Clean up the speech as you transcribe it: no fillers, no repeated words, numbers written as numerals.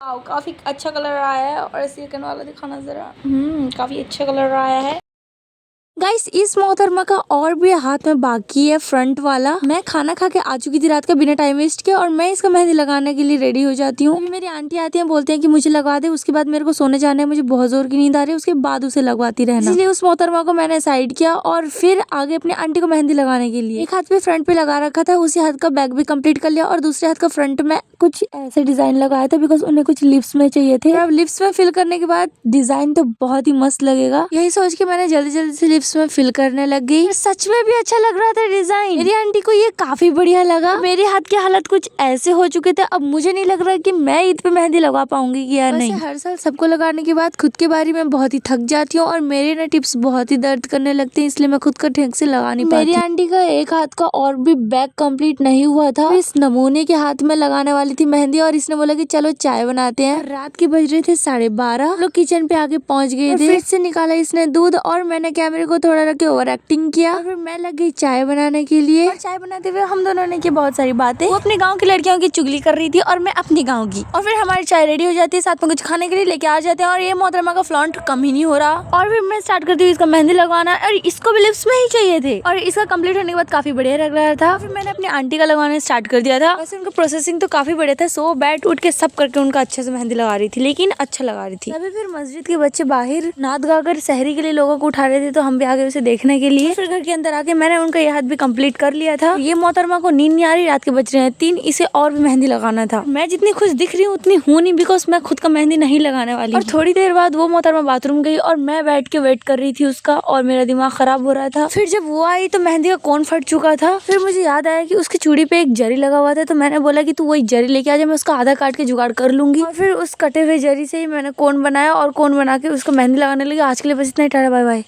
Wow, काफी अच्छा colour आया है। और सेकंड वाला दिखाना जरा। काफी अच्छा कलर आया है। गाइस, इस मोहतरमा का और भी हाथ में बाकी है फ्रंट वाला। मैं खाना खा के आ चुकी थी रात का बिना टाइम वेस्ट किया, और मैं इसका मेहंदी लगाने के लिए रेडी हो जाती हूँ। मेरी आंटी आती है, बोलते हैं कि मुझे लगवा दे, उसके बाद मेरे को सोने जाना है, मुझे बहुत जोर की नींद आ रही है, उसके बाद उसे लगवाती रहना। इसलिए उस मोहतरमा को मैंने साइड किया और फिर आगे अपनी आंटी को मेहंदी लगाने के लिए एक हाथ पे फ्रंट पे लगा रखा था, उसी हाथ का बैक भी कम्प्लीट कर लिया, और दूसरे हाथ का फ्रंट में कुछ ऐसे डिजाइन लगाया था, बिकॉज उन्हें कुछ लिप्स में चाहिए थे। अब लिप्स में फिल करने के बाद डिजाइन तो बहुत ही मस्त लगेगा, यही सोच के मैंने जल्दी जल्दी से लिप्स में फिल करने लग गई। सच में भी अच्छा लग रहा था डिजाइन। मेरी आंटी को ये काफी बढ़िया लगा। मेरे हाथ के हालत कुछ ऐसे हो चुके थे, अब मुझे नहीं लग रहा कि मैं ईद पे मेहंदी लगा पाऊंगी या नहीं। हर साल सबको लगाने के बाद खुद के बारी में बहुत ही थक जाती हूँ, और मेरे ना टिप्स बहुत ही दर्द करने लगते हैं, इसलिए मैं खुद का ठीक से लगा नहीं पाती। मेरी आंटी का एक हाथ का और भी बैक कंप्लीट नहीं हुआ था, इस नमूने के हाथ में लगाने वाली थी मेहंदी, और इसने बोला कि चलो चाय बनाते हैं। रात के बज रहे थे 12:30। लोग किचन पे आके पहुंच गए थे। फ्रिज से निकाला इसने दूध, और मैंने कैमरे को थोड़ा रख के ओवर एक्टिंग किया, और फिर मैं लग गई चाय बनाने के लिए। और चाय बनाते हुए हम दोनों ने की बहुत सारी बातें। वो अपने गांव की लड़कियों की चुगली कर रही थी, और मैं अपनी गांव की। और फिर हमारी चाय रेडी हो जाती है, साथ में कुछ खाने के लिए लेके आ जाते हैं, और ये मोहतरमा का फ्लॉन्ट कम ही नहीं हो रहा। और फिर मैं स्टार्ट करती हूँ इसका मेहंदी लगवाना, और इसको भी लिप्स में ही चाहिए थे, और इसका कंप्लीट होने के बाद काफी बढ़िया लग रहा था। फिर मैंने अपनी आंटी का लगवाना स्टार्ट कर दिया था। वैसे उनका प्रोसेसिंग तो काफी बढ़िया था, सो बैठ उठ के सब करके उनका अच्छे से मेहंदी लगा रही थी, लेकिन अच्छा लगा रही थी। अभी फिर मस्जिद के बच्चे बाहर नाद गाकर सहरी के लिए लोगों को उठा रहे थे, तो हम भी आगे उसे देखने के लिए। फिर घर के अंदर आके मैंने उनका ये हाथ भी कंप्लीट कर लिया था। ये मोहतरमा को नींद नहीं आ रही, रात के बज रहे हैं 3, इसे और भी मेहंदी लगाना था। मैं जितनी खुश दिख रही हूँ उतनी हूँ नहीं, बिकॉज मैं खुद का मेहंदी नहीं लगाने वाली। और थोड़ी देर बाद वो मोहतरमा बाथरूम गई, और मैं बैठ के वेट कर रही थी उसका, और मेरा दिमाग खराब हो रहा था। फिर जब वो आई तो मेहंदी का कोन फट चुका था। फिर मुझे याद आया कि उसकी चूड़ी पे एक जरी लगा हुआ था, तो मैंने बोला कि तू वही जरी लेके आ जा, मैं उसका आधा काट के जुगाड़ कर लूंगी। और फिर उस कटे हुए जरी से ही मैंने कोन बनाया, और कोन बना के उसको मेहंदी लगाने लगी। आज के लिए बस इतना ही, टाटा बाय बाय।